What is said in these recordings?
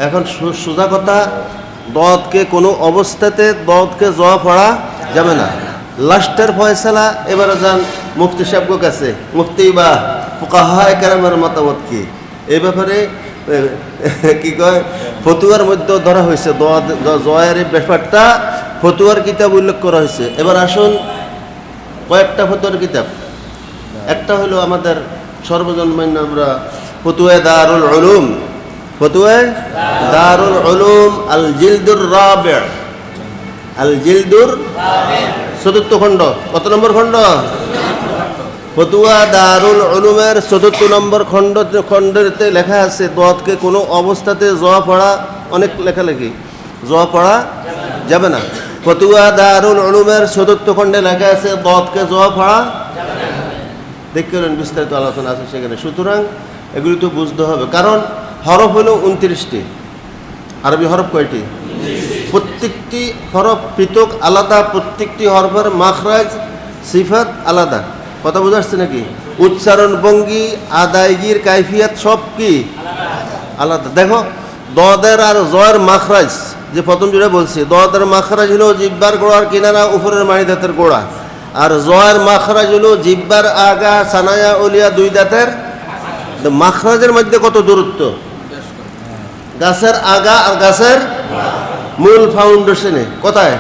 এখন সোজা কথা, দদকে কোনো অবস্থাতে দদকে জওয়া পড়া যাবে না। লাস্টের ফয়সালা এবারে যান মুফতি সাহেবের কাছে, মুফতি বা ফুকাহায়ে কেরামের মতামত কি এই ব্যাপারে কি কয় ফতুয়ার মধ্যে ধরা হয়েছে, জয়ের ব্যাপারটা ফতুয়ার কিতাব উল্লেখ করা হয়েছে। এবার আসুন কয়েকটা ফতুয়ার কিতাব। একটা হলো আমাদের সর্বজনমান্য আমরা ফতুয়ায়ে দারুল উলুম, ফতুয়ায়ে দারুল উলুম আল জিলদুর রাবি', আল জিলদুর চতুর্থ খণ্ড। কত নম্বর খণ্ড? ফতুয়া দারুল উলুমের ৪র্থ নম্বর খণ্ডতে লেখা আছে দদকে কোনো অবস্থাতে জওয়া পড়া, অনেক লেখালেখি, জওয়া পড়া যাবে না। ফতুয়া দারুল উলুমের ৪র্থ খণ্ডে লেখা আছে দদকে জওয়া পড়া দেখলেন, বিস্তারিত আলোচনা আছে সেখানে। সুতরাং এগুলি তো বুঝতে হবে, কারণ হরফ হলো ২৯টি। আরবি হরফ কয়টি? প্রত্যেকটি হরফ পৃথক আলাদা, প্রত্যেকটি হরফের মাখরাজ সিফাত আলাদা। কথা বোঝা যাচ্ছে নাকি? উচ্চারণ ভঙ্গি, আদায়গির কাইফিয়াত সব কি আলাদা। দেখো দদের আর জয়ের মাখরাজ, যে প্রথম যেটা বলছি, দদের মাখরাজ হলো জিব্বার গোড়ার কিনারা উপরের মাড়ি দাঁতের গোড়া, আর জয়ের মাখরাজ হলো জিব্বার আগা সানায়া উলিয়া দুই দাঁতের মাখরাজের মধ্যে কত দূরত্ব? গাছের আগা আর গাছের মূল ফাউন্ডেশনে কোথায়?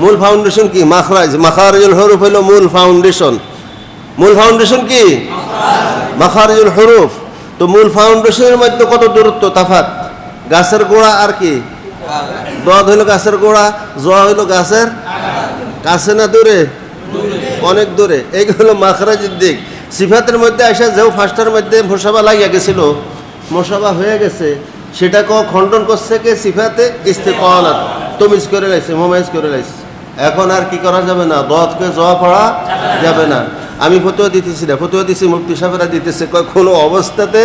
মূল ফাউন্ডেশন কি? মাখরাজ। মাখারিজুল হরুফ হলো মূল ফাউন্ডেশন। মূল ফাউন্ডেশন কি? মাখারিজুল হরুফ। তো মূল ফাউন্ডেশনের মধ্যে কত দূরত্ব? তাফাত। গাছের গোড়া আর কি? দদ হইল গাছের গোড়া, জোয়া হইল গাছের কাছে না দূরে? অনেক দূরে। এইগুলো মাখরাজের দিক। সিফাতের মধ্যে আসা যেও ফার্স্টের মধ্যে মোসাবা লাগিয়া গেছিল, মোসাবা হয়ে গেছে, সেটাকে খণ্ডন করছে কে? সিফাতে ইস্তিকালাত, তমিজ করে লাইছে, মোমাইজ করে লাইছে। এখন আর কি করা যাবে না, দদকে জওয়া পড়া যাবে না। আমি ফতুয়া দিতেছি না, ফতুয়া দিচ্ছি মুফতি সাহেবরা দিতেছে, কোনো অবস্থাতে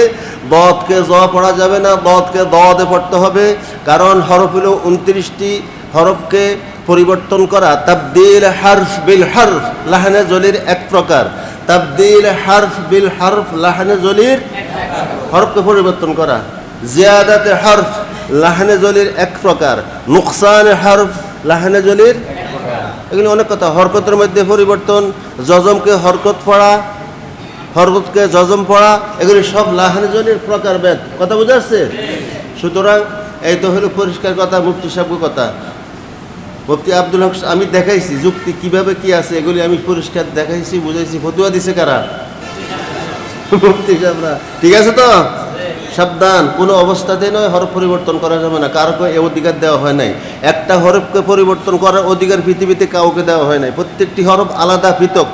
দদকে জওয়া পড়া যাবে না, দদকে দদে পড়তে হবে। কারণ হরফ হলো ২৯টি, হরফকে পরিবর্তন করা তাবদিল হারফ বিল হারফ লাহানে জলির এক প্রকার। তাবদিল হারফ বিল হারফ লাহানে জলির হরফকে পরিবর্তন করা। জিয়াদাতে হরফ লাহানে জলির এক প্রকার, নুকসান হরফ লাহানে জলির, এগুলি অনেক কথা। হরকতের মধ্যে পরিবর্তন, জজমকে হরকত পড়া, হরকতকে জজম পড়া, এগুলি সব লাহানে জলির প্রকার ভেদ। কথা বোঝা যাচ্ছে? সুতরাং এই তো হলো পরিষ্কার কথা, মুফতি সাহেবের কথা। মুফতি আব্দুল হক আমি দেখাইছি যুক্তি কিভাবে কি আছে, এগুলি আমি পরিষ্কার দেখাইছি, বুঝাইছি। ফতুয়া দিছে কারা? মুফতি সাহেবরা। ঠিক আছে তো? সাবধান, কোনো অবস্থাতে নয় হরফ পরিবর্তন করা যাবে না। কারোকে এ অধিকার দেওয়া হয় নাই। একটা হরফকে পরিবর্তন করার অধিকার পৃথিবীতে কাউকে দেওয়া হয় নাই। প্রত্যেকটি হরফ আলাদা, পৃথক।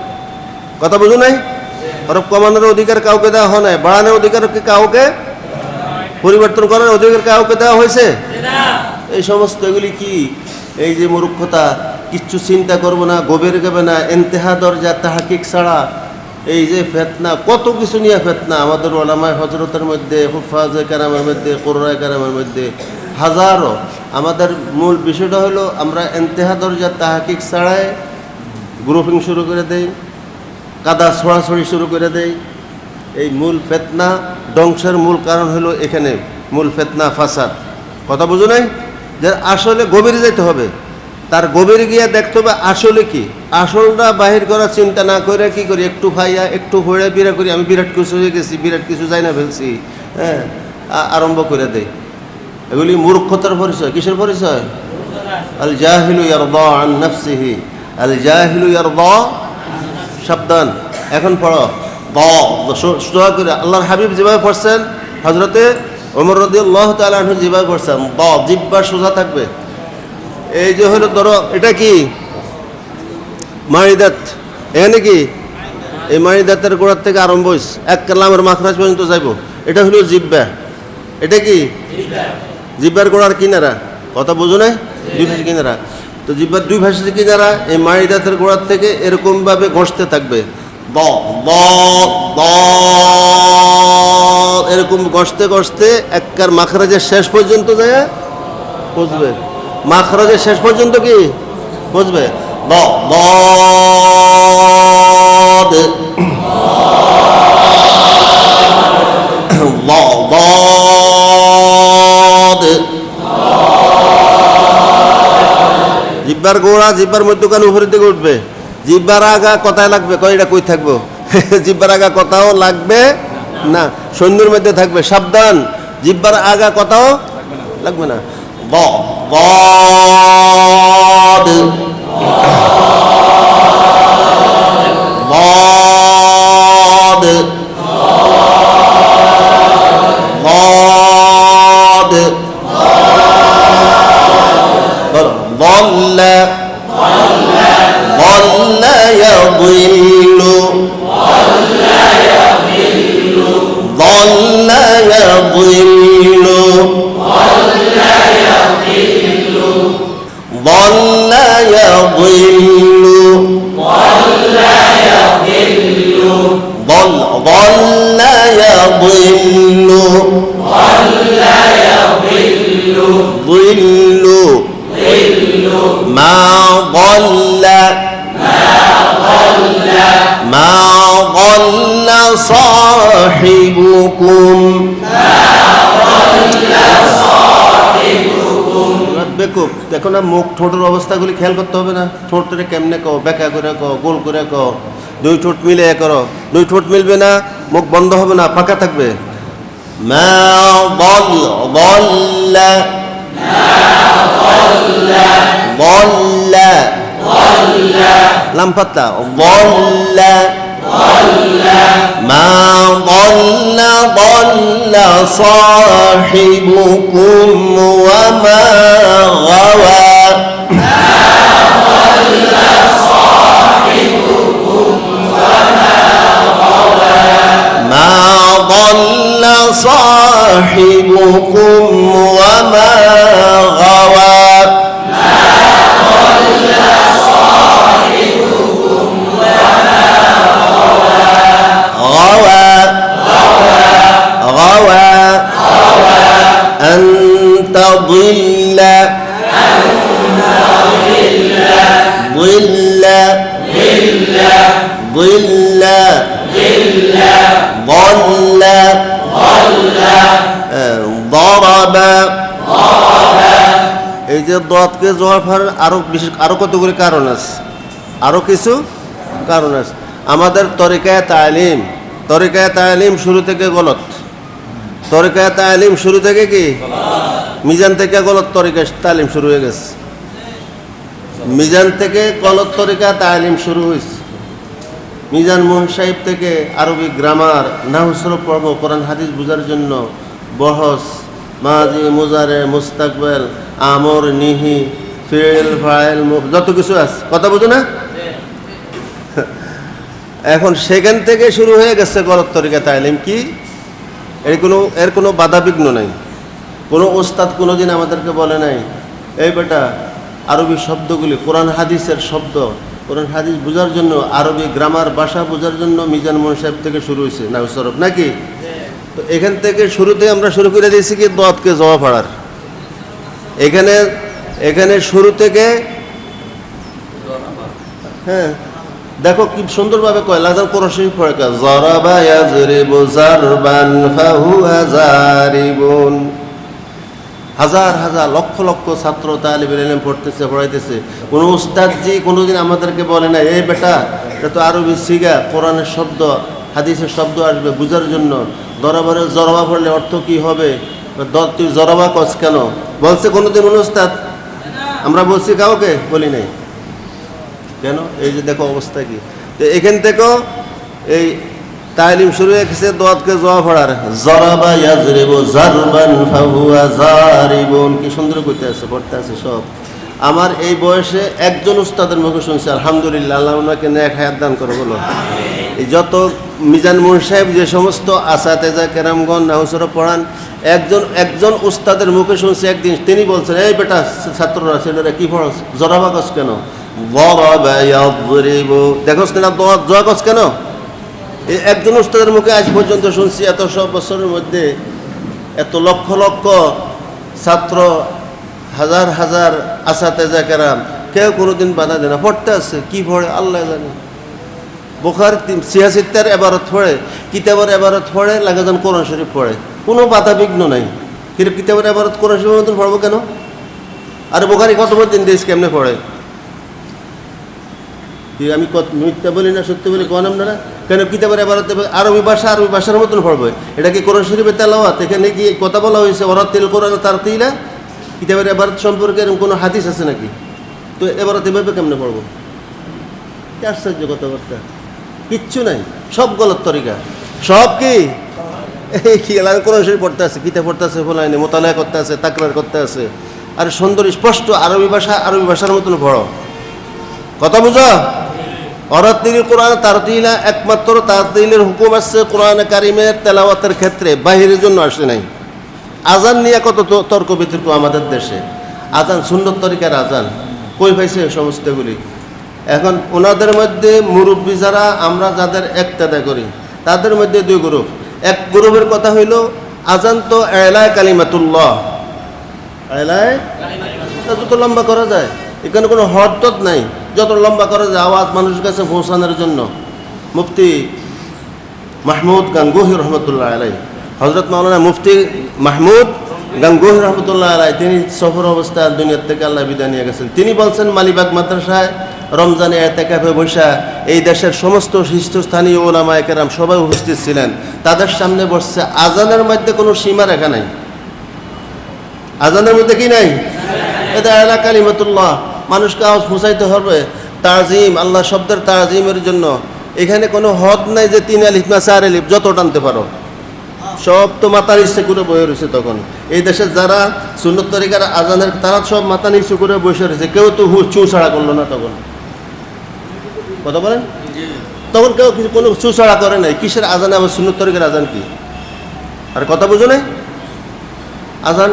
কথা বুঝো নাই? হরফ কমানোর অধিকার কাউকে দেওয়া হয় নাই, বাড়ানোর অধিকার কাউকে, পরিবর্তন করার অধিকার কাউকে দেওয়া হয়েছে? এই সমস্ত এগুলি কি? এই যে মূর্খতা, কিচ্ছু চিন্তা করবো না, গভীর গেবে না, ইন্তেহা দরজা তাহাকিক ছাড়া এই যে ফেতনা, কত কিছু নিয়ে ফেতনা আমাদের ওলামায়ে হজরতের মধ্যে, হুফাজে কেরামের মধ্যে, কুররায়ে কেরামের মধ্যে হাজারো। আমাদের মূল বিষয়টা হলো আমরা ইন্তেহা দরজা তাহাকিক ছাড়াই গ্রুপিং শুরু করে দেই, কাদা ছড়াছড়ি শুরু করে দেই। এই মূল ফেতনা ধ্বংসের মূল কারণ হলো এখানে, মূল ফেতনা ফাসাদ। কথা বুঝো নাই? যে আসলে গভীরে যেতে হবে, তার গভীরে গিয়ে দেখতে হবে আসলে কি। আসলটা বাহির করার চিন্তা না করে কি করি, একটু ভাইয়া একটু হয়ে বিরা করি, আমি বিরাট কিছু হয়ে গেছি, বিরাট কিছু যাই না ফেলছি, হ্যাঁ, আরম্ভ করে দেয়। এগুলি মূর্খতার পরিচয়। কিসের পরিচয়? আল জাহিলু ইয়ারদা আন নাফসিহি, আল জাহিলু ইয়ারদা। সাবধান, এখন পড়ো সোজা করে। আল্লাহর হাবিব যেভাবে পড়ছেন, হজরতে ওমর রাদিয়াল্লাহু তাআলা আনহু যেভাবে পড়ছেন, জিহ্বা সোজা থাকবে। এই যে হলো ধরো, এটা কি মাড়িদাঁত, এখানে কি এই মাড়িদাঁতের গোড়ার থেকে আরম্ভ হয়েছে, এক কালামের মাখরাজ পর্যন্ত যাইব, এটা হলো জিহ্বা। এটা কি জিহ্বার গোড়ার কিনারা। কথা বুঝো নাই? দুই ভাষা কিনারা। তো জিহ্বার দুই ভাষা কিনারা এই মাড়িদাঁতের গোড়ার থেকে এরকমভাবে ঘষতে থাকবে, এরকম ঘষতে ঘষতে একবার মাখরাজের শেষ পর্যন্ত যায় পৌঁছবে। মাখরাজের শেষ পর্যন্ত কি পৌঁছবে? জিব্বার গোড়া জিব্বার মধ্যখানে উপরের দিকে উঠবে, জিব্বার আগা কথায় লাগবে, কয় এটা কই থাকবো জিব্বার আগা কথাও লাগবে না, সৈন্যের মধ্যে থাকবে, সাবধান, জিব্বার আগা কথাও লাগবে না। ضاد ضاد ضاد ضل ضل يضل ضل يضل ضل يضل ضل يضل ضل ما ضل ما ضل صاحبكم বেকুব। দেখো না মুখ ঠোঁটের অবস্থাগুলি খেয়াল করতে হবে না, ঠোঁটটা কেমনে কো, বেঁকা করে কো, গোল করে কো, দুই ঠোঁট মিলে করো, দুই ঠোঁট মিলবে না, মুখ বন্ধ হবে না, ফাঁকা থাকবে। মা ضل ضل ضل লাম পাতা ضل ما ضل ضل صاحبكم وما غوى ما ضل صاحبكم وما غوى أن تضل ضل ضل ضل ضرب। এই যে দতকে জবাব হওয়ার আরো কতগুলি কারণ আছে, আরো কিছু কারণ আছে। আমাদের তরিকায়ে তালিম শুরু থেকে গলত, তরিকায়ে তালিম শুরু থেকে কি মিজান থেকে গলত তরিকা তালিম শুরু হয়ে গেছে, মিজান থেকে গলত তরিকা তালিম শুরু হয়েছে। মিজান মোহন সাহেব থেকে আরবি গ্রামার, নাহু সরফ পড়ব, কোরআন হাদিস বোঝার জন্য বহস, মাজি মুজারে মুস্তাকবেল, আমর নিহি, ফেল ফাইল, যত কিছু আছে, কথা বুঝো না? এখন সেখান থেকে শুরু হয়ে গেছে গলত তরিকা তালিম। কি এর কোনো বাধা বিঘ্ন নাই, কোনো ওস্তাদ কোনোদিন আমাদেরকে বলে নাই এই বেটা আরবি শব্দগুলি কোরআন হাদিসের শব্দ, কোরআন হাদিস বোঝার জন্য, আরবি গ্রামার ভাষা বোঝার জন্য মিজান মোহন সাহেব থেকে শুরু হয়েছে নাহু সরফ নাকি? তো এখান থেকে শুরুতে আমরা শুরু করে দিয়েছি কি দতকে জবাব পড়ার। এখানে শুরু থেকে, হ্যাঁ দেখো কি সুন্দরভাবে কয়, লাজার কোরআন শরীফ পড়ে কয় যারাবা ইয়াজরিবু যারবান ফাহুয়া যারিবুন। হাজার হাজার লক্ষ লক্ষ ছাত্র তালিবুল ইলম পড়াইতেছে, কোনো উস্তাদজি কোনোদিন আমাদেরকে বলে না এই বেটা এটা তো আরবি সিগা, কোরআনের শব্দ হাদিসের শব্দ আসবে বুঝার জন্য, দরবারে জরবা পড়লে অর্থ কি হবে, তুই জরবা কস কেন বলছে কোনোদিন কোনো উস্তাদ? আমরা বলছি কাউকে বলি নাই কেন? এই যে দেখো অবস্থা কি। তো এখান থেকেও এই তালিম শুরু হয়ে গেছে দোয়াতকে জবাব পড়ার, যারাবা ইয়াজরিবু যারবান ফাহুয়া যারিবুন। কি সুন্দর করতে আছে, পড়তে আছে সব। আমার এই বয়সে একজন উস্তাদের মুখে শুনছি, আলহামদুলিল্লাহ, আল্লাহ ওনাকে নেক হায়াত দান করে। বলো এই যত মিজান মোহন সাহেব যে সমস্ত আসাতেজা কেরামগণ নাহু সরফ পড়ান, একজন উস্তাদের মুখে শুনছি একদিন, তিনি বলছেন এই বেটা ছাত্ররা ছেলেরা কি পড়াস, জরাবা কস কেন, দেখোস না জয়া কস কেন? এই একজন উস্তাদের মুখে আজ পর্যন্ত শুনছি, এত সব বছরের মধ্যে এত লক্ষ লক্ষ ছাত্র, হাজার হাজার আসাতেজা কেরাম, কেউ কোনোদিন বাধা দেয় না, পড়তে আছে। কি পড়ে আল্লাহ জানে। বুখারী সিয়াসিত্তার এবারত পড়ে, কিতাবের এবারত পড়ে, লাগাজন কোরআন শরীফ পড়ে, কোনো বাধা বিঘ্ন নাই। কিন্তু কিতাবের এবারত কোরআন শরীফের মতন পড়বো কেন? আরে বুখারী কত দিন দিয়েছে কেমনে পড়ে? তুই আমি মিথ্যা বলি না সত্যি বলি কোন আপনারা কেন কিতাবের এবারতে আরবি ভাষার মতন পড়বে এটা কি কোরআন শরীফে তেলাওয়াত এখানে কি কথা বলা হয়েছে ওরাতিল কোরআন তারতিলা কিতাবের এবারত সম্পর্কে এরকম কোনো হাদিস আছে নাকি তো এবারত এভাবে কেমনে পড়বো কি আশ্চর্য কথাবার্তা কিচ্ছু নাই সব গলত তরিকা সব কি এই কি কোরআন শরীফ পড়তে আছে কিতাব পড়তে আছে ফলাইনি মোতালায়া করতে আছে তাকরার করতে আছে আর সুন্দর স্পষ্ট আরবি ভাষার মতন পড়ো কথা বুঝো অরাতিল কোরআন তারতিলা একমাত্র তারতিলের হুকুম আছে কোরআন কারিমের তেলাওয়াতের ক্ষেত্রে বাহিরের জন্য আসে নাই আজান নিয়ে কত তর্ক বিতর্ক আমাদের দেশে আজান সুন্নত তরিকার আজান কই পাইছে এই সমস্তগুলি এখন ওনাদের মধ্যে মুরব্বী যারা আমরা যাদের একতাদা করি তাদের মধ্যে দুই গ্রুপ এক গ্রুপের কথা হইল আজান তো এলায় কালিমাতুল্লাহ এলায় যত লম্বা করা যায় এখানে কোনো হরতত নাই যত লম্বা করা যায় আওয়াজ মানুষের কাছে পৌঁছানোর জন্য মুফতি মাহমুদ গাঙ্গুহি রহমতুল্লাহ আলাই হজরত মাওলানা মুফতি মাহমুদ গাঙ্গুহি রহমতুল্লাহ আলাই তিনি সফর অবস্থায় দুনিয়ার থেকে আল্লাহ বিদায় নিয়ে গেছেন তিনি বলছেন মালিবাগ মাদ্রাসায় রমজানে এতেকাফে বৈশা এই দেশের সমস্ত শীর্ষস্থানীয় ওলামায়ে কেরাম সবাই উপস্থিত ছিলেন তাদের সামনে বসছে আজানের মধ্যে কোনো সীমা রেখা নাই আজানের মধ্যে কি নাই এটা আলা কালিমাতুল্লাহ মানুষকে আওয়াজ পৌঁছাইতে হবে তাজিম আল্লাহ শব্দের তাজিমের জন্য এখানে কোনো হদ নাই যে 3 আলিফ না 4 আলিফ যত টানতে পারো সব তো মাথা নিচে করে বসে রয়েছে তখন এই দেশের যারা সুন্নত তরিকার আজানের তারা সব মাথা নিচু করে বসে রয়েছে কেউ তো চু ছাড়া করলো না তখন কথা বলেন তখন কেউ কোনো চু ছাড়া করে নাই কিসের আজানে আবার সুন্নত তরিকার আজান কি আর কথা বুঝো নাই আজান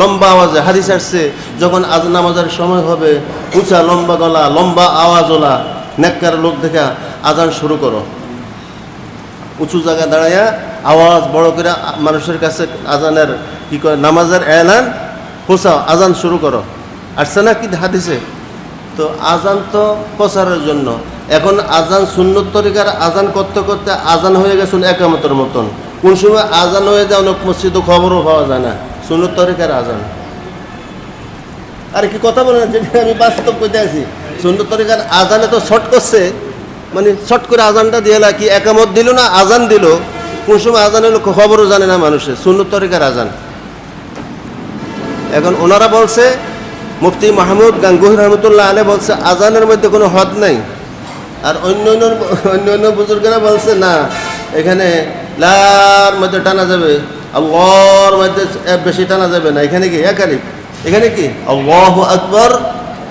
লম্বা আওয়াজে হাদিস আসছে যখন আজান নামাজের সময় হবে উঁচা লম্বা গলা লম্বা আওয়াজওয়ালা নেককার লোক দেখা আজান শুরু করো উঁচু জায়গায় দাঁড়াইয়া আওয়াজ বড় করে মানুষের কাছে আজানের কি করে নামাজের এলান পৌঁছাও আজান শুরু করো আসছে না কি হাদিসে তো আজান তো প্রচারের জন্য এখন আজান সুন্নত তরিকার আজান করতে করতে আজান হয়ে গেছে একামতের মতন কোন সময় আজান হয়ে যায় অনেক মসজিদে খবরও পাওয়া যায় না সুন্নত তরিকার আজান আর কি কথা বলেন যেটা আমি বাস্তব করতে আছি সুন্নত তরিকার আজানে তো শর্ট করছে মানে শর্ট করে আজানটা দিয়ে কি একামত দিল না আজান দিল কোন সময় আজান হলো খবরও জানে না মানুষের সুন্নত তরিকার আজান এখন ওনারা বলছে মুফতি মাহমুদ গাঙ্গুহি রহমতুল্লাহ আলাইহি বলছে আজানের মধ্যে কোনো হদ নাই আর অন্য বুজুর্গরা বলছে না এখানে লার মধ্যে টানা যাবে আল্লাহর মধ্যে বেশি টানা যাবে না এখানে কি এখানে কি আল্লাহু আকবার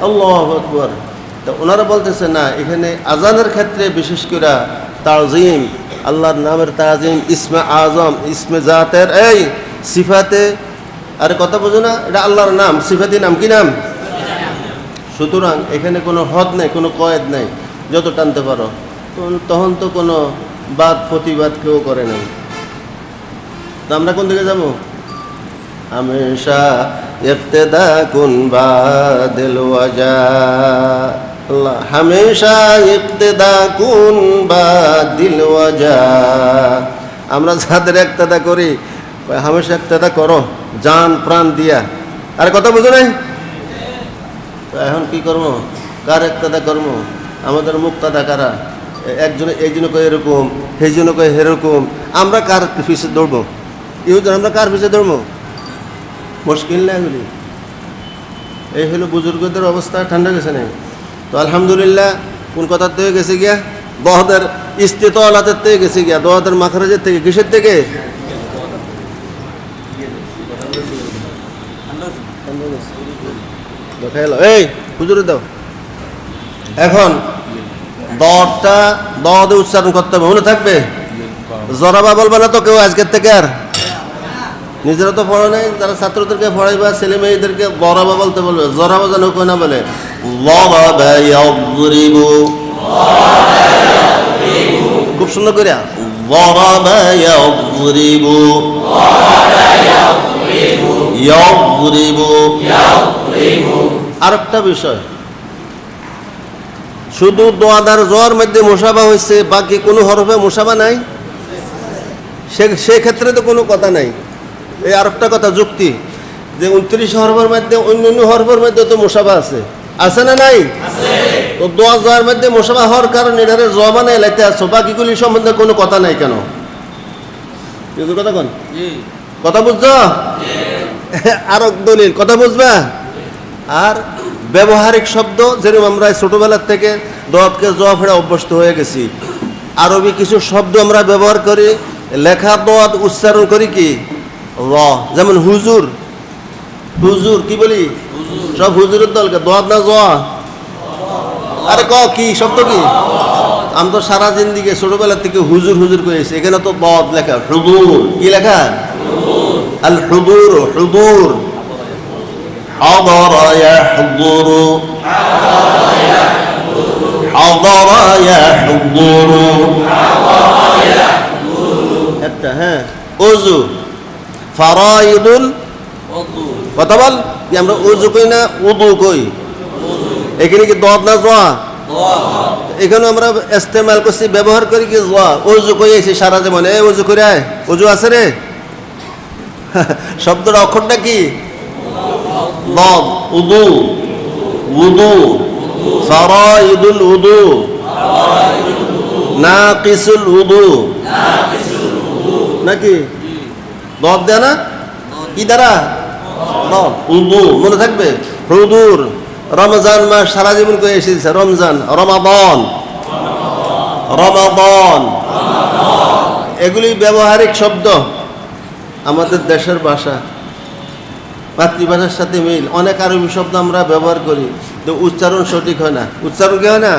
আল্লাহু আকবার তো ওনারা বলতেছে না এখানে আজানের ক্ষেত্রে বিশেষ করে তাজিম আল্লাহর নামের তাজিম ইসমে আজম ইসমে জাতের এই সিফাতে আরে কথা বোঝো না এটা আল্লাহর নাম সিফাতি নাম কি নাম সুতরাং এখানে কোনো হদ নেই কোনো কয়েদ নেই যত টানতে পারো তখন তো কোনো বাদ প্রতিবাদ কেউ করে নাই তো আমরা কোন দিকে যাবো হামেশা ইক্তেদা কুন বাদিল ওয়াজা আল্লাহ হামেশা ইক্তেদা কুন বাদিল ওয়াজা আমরা যাদের ইক্তেদা করি হামেশা ইক্তেদা করো জান প্রাণ দিয়া আর কথা বুঝো নাই এখন কি করবো কার ইক্তেদা করবো আমাদের মুক্তাদা কারা একজনে এই জন্য কয় এরকম সেই জন্য কয় এরকম আমরা কার পিছিয়ে দৌড়বো আমরা কার পিছিয়ে দৌড়বো মুশকিল না এগুলি এই হলো বুজুর্গদের অবস্থা ঠান্ডা গেছে না তো আলহামদুলিল্লাহ কোন কথার থেকে গেছে গিয়া দহদের ইস্তেতলাতের থেকে গেছে গিয়া দহদের মাখারাজের থেকে কিসের থেকে এই হুজুরে দাও এখন দদে উচ্চারণ করতে হবে মনে থাকবে জরাবা বলবে না তো কেউ আজকের থেকে আর নিজেরা তো পড়ে নাই যারা ছাত্রদেরকে পড়াইবা ছেলে মেয়েদেরকে জরাবা বলতে বলবে জরাবা যেন কেউ না বলে খুব সুন্দর করিয়া আর একটা বিষয় শুধু দোয়াদার জোয়ার মধ্যে মুসাফা হয়েছে বাকি কোনো হরফে মুসাফা নাই সেক্ষেত্রে তো কোনো কথা নাই এই আর একটা কথা যুক্তি যে 29 হরফের মধ্যে অন্য হরফের মধ্যে তো মুসাফা আছে না নাই তো দোয়া জয়ের মধ্যে মুসাফা হওয়ার কারণে এটারে জ বানায় লাইতে আসছো, বাকিগুলি সম্বন্ধে কোনো কথা নাই কেন? কথা কন, কথা বুঝছো? আরো দলিল কথা বুঝবা। আর ব্যবহারিক শব্দ যেরকম আমরা ছোটবেলার থেকে দোয়াতকে জোয়া ফেরা অভ্যস্ত হয়ে গেছি, আরবি কিছু শব্দ আমরা ব্যবহার করি, লেখা দোয়াত উচ্চারণ করি কি র, যেমন হুজুর। হুজুর কি বলি? সব হুজুরের দলকে দোয়াত না জোয়া? আরে কি শব্দ কি? আমি তো সারা জিন্দিগি ছোটবেলার থেকে হুজুর হুজুর করেছি, এখানে তো দোয়াত লেখা হুজুর। কি লেখা? আল হুজুর। হুজুর حضر يحضر حضر يحضر একটা হ্যাঁ ওযু ফারাইদুল কথা বল কি আমরা ওযু কই না উযু কই? এখানে কি দদ না জোয়া? এখানে আমরা ইস্তেমাল করছি ব্যবহার করি কি জোয়া। ওযু কই এসে সারা জীবনে এই ওযু করে আয়, ওযু আছে রে শব্দটা অক্ষরটা কি? ضاد وضوء وضوء فرائض الوضوء ناقص الوضوء নাকি ضاد দেয় না? কি দ্বারা? ضاد وضوء মনে থাকবে। হুজুর রমজান মাস সারা জীবন করে এসেছে, রমজান রমাদান রমাদান এগুলি ব্যবহারিক শব্দ, আমাদের দেশের ভাষা মাতৃভাষার সাথে মিল। অনেক আরবি শব্দ আমরা ব্যবহার করি, তো উচ্চারণ সঠিক হয় না। উচ্চারণ কি হয় না?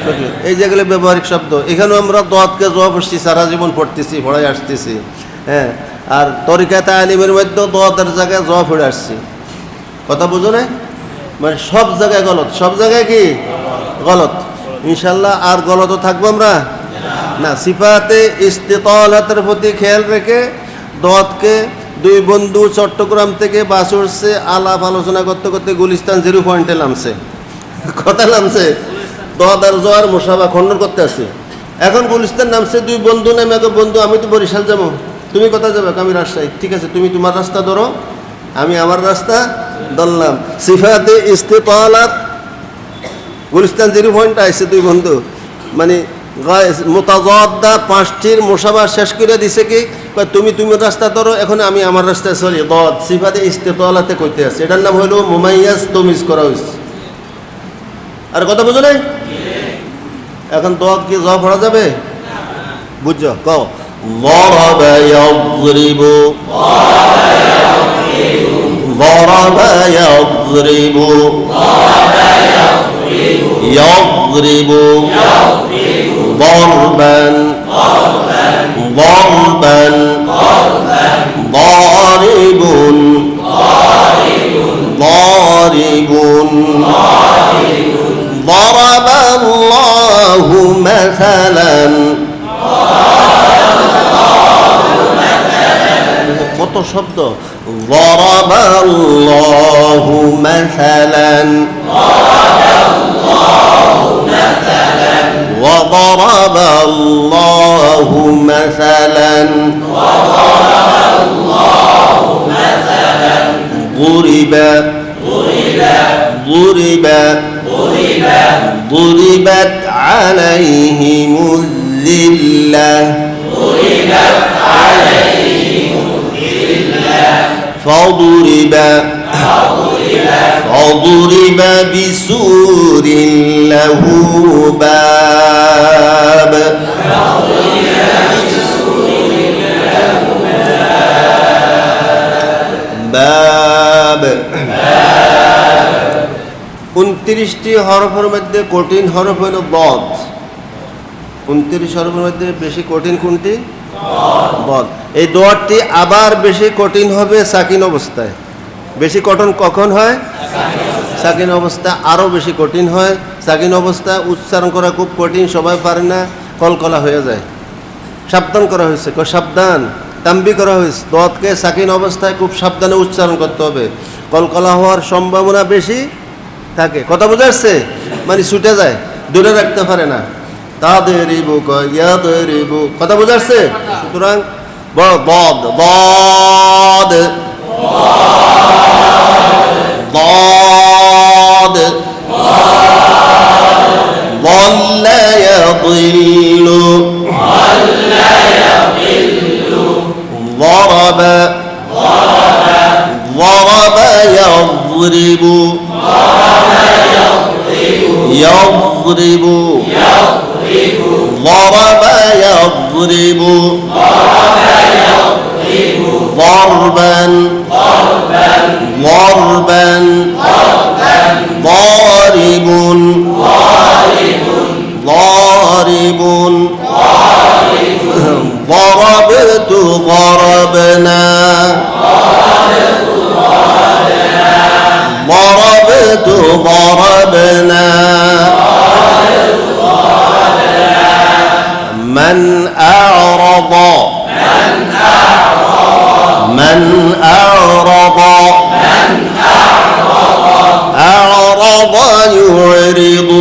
সঠিক। এই যেগুলো ব্যবহারিক শব্দ, এখানেও আমরা দোয়াতকে জোয়া পড়ছি, সারা জীবন পড়তেছি, পড়াই আসতেছি। হ্যাঁ, আর তরিকা তালিমের মধ্যেও দোয়াতের জায়গায় জোয়া পড়ে আসছি। কথা বুঝো না? মানে সব জায়গায় গলত, সব জায়গায় কি গলত। ইনশাল্লাহ আর গলত থাকবো আমরা না। সিফাতে ইস্তিতালাতের প্রতি খেয়াল রেখে দোয়াতকে দুই বন্ধু চট্টগ্রাম থেকে বাস উঠছে, আলাপ আলোচনা করতে করতে গুলিস্তান 0 পয়েন্টে নামছে। কথা নামছে দোয়াদার জোয়ার মুসাফা খণ্ডন করতে আসছে। এখন গুলিস্তান নামছে, দুই বন্ধু নামে এক বন্ধু আমি তো বরিশাল যাবো, তুমি কোথায় যাবে? আমি রাজশাহী। ঠিক আছে, তুমি তোমার রাস্তা ধরো, আমি আমার রাস্তা ধরলাম। সিফাতে ইস্তিতালাত গুলিস্তান 0 পয়েন্টে আসছে দুই বন্ধু, মানে মোতাজাদ্দা 5টির মুসাফা শেষ করে দিছে কি তুমি তুমি রাস্তা ধরো, এখন আমি আমার রাস্তায় চলি। দদ সিফাতে ইস্তিতালাতে কইতে আছে, এটার নাম হলো মুমাইয়াজ তমিজ করা হয়েছে। আর কথা বুঝো নাই? এখন দদ কি জ পড়া যাবে? বুঝছো? কও ضرب يضرب ضرب يضرب يضرب ضربا ضربا ضارب ضارب ضرب الله مثلا কত শব্দ। ضرب الله مثلا وضرب الله مثلا ضرب ضرب ضربت عليهم الذلة فضرب بسور له باب باب 29টি হরফের মধ্যে কঠিন হরফ হলো বদ। 29 হরফের মধ্যে বেশি কঠিন কোনটি? বদ। এই দোয়াতটি আবার বেশি কঠিন হবে সাকিন অবস্থায়। বেশি কঠিন কখন হয়? সাকিন অবস্থা আরও বেশি কঠিন হয়। সাকিন অবস্থা উচ্চারণ করা খুব কঠিন, সবাই পারে না, কলকলা হয়ে যায়। সাবধান করা হয়েছে, সাবধান তাম্বি করা হয়েছে, দোয়াতকে সাকিন অবস্থায় খুব সাবধানে উচ্চারণ করতে হবে। কলকলা হওয়ার সম্ভাবনা বেশি থাকে। কথা বোঝা যাচ্ছে? মানে ছুটে যায়, দূরে রাখতে পারে না। তাদের কথা বোঝা যাচ্ছে? সুতরাং বদ বদ বদ يضل ضرب يضرب ضرب يضرب ضربا ضارب ضربت ضربنا ضربت ضربنا من أعرض أعرض يعرض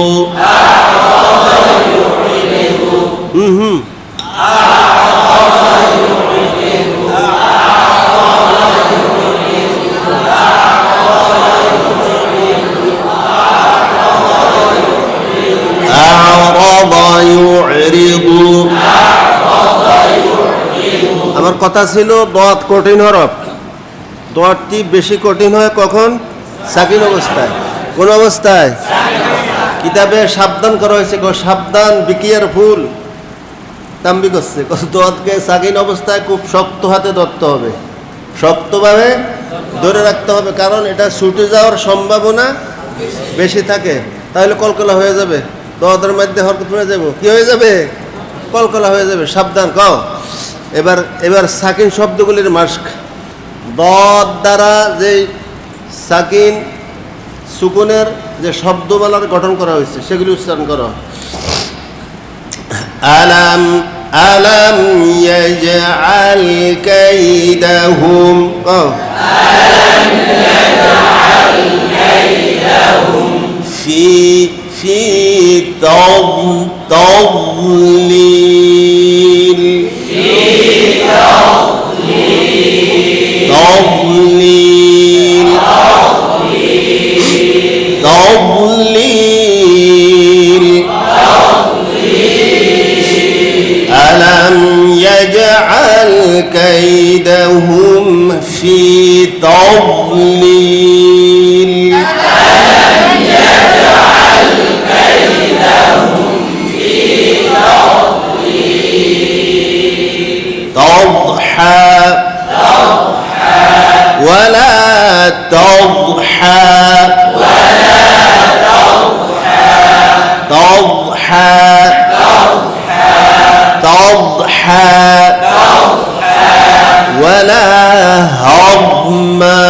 আমার কথা ছিল দত কঠিন হরফ দতটি বেশি কঠিন হয় কখন সাকিন অবস্থায় কোন অবস্থায় কিতাবে সাবধান করা হয়েছে সাবধান বিকিয়ার ফুল তাম্বি করছে দতকে সাকিন অবস্থায় খুব শক্ত হাতে ধরতে হবে শক্তভাবে ধরে রাখতে হবে কারণ এটা ছুটে যাওয়ার সম্ভাবনা বেশি থাকে তাহলে কলকলা হয়ে যাবে দতের মধ্যে হরকত হয়ে যাবে কি হয়ে যাবে কলকলা হয়ে যাবে সাবধান কও এবার সাকিন শব্দগুলির মাস্ক দত দ্বারা যে সাকিন সুকুনের যে শব্দমালার গঠন করা হয়েছে সেগুলি উচ্চারণ করো আলাম আলাম ইয়াজআল কাইদাহুম আলাম ইয়াজআল কাইদাহুম ফি তضليل ألم يجعل كيدهم في تضليل تضحى ولا تضحى ولا هضما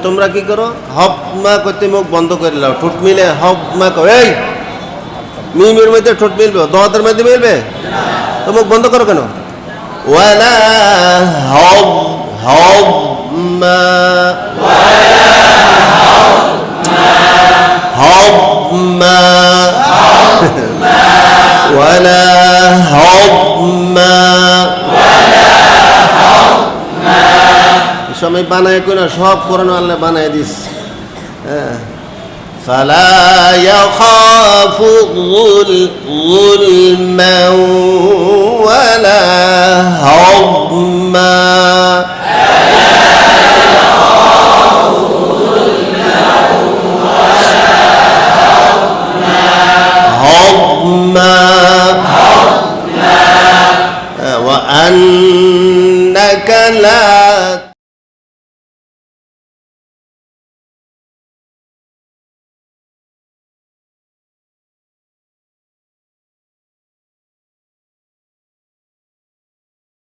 তোমরা কি করো হবমা করতে মুখ বন্ধ করে নাও ঠোঁট মিলে হবমা করো এই মিমের মধ্যে ঠোঁট মিলবে দতের মধ্যে মিলবে তো মুখ বন্ধ করো কেন ওয়ালা হবমা হবমা ওয়ালা হবমা সময় বানায় কোন সব কোরআন আল্লাহ বানায় দিস فلا يخاف ظلما ولا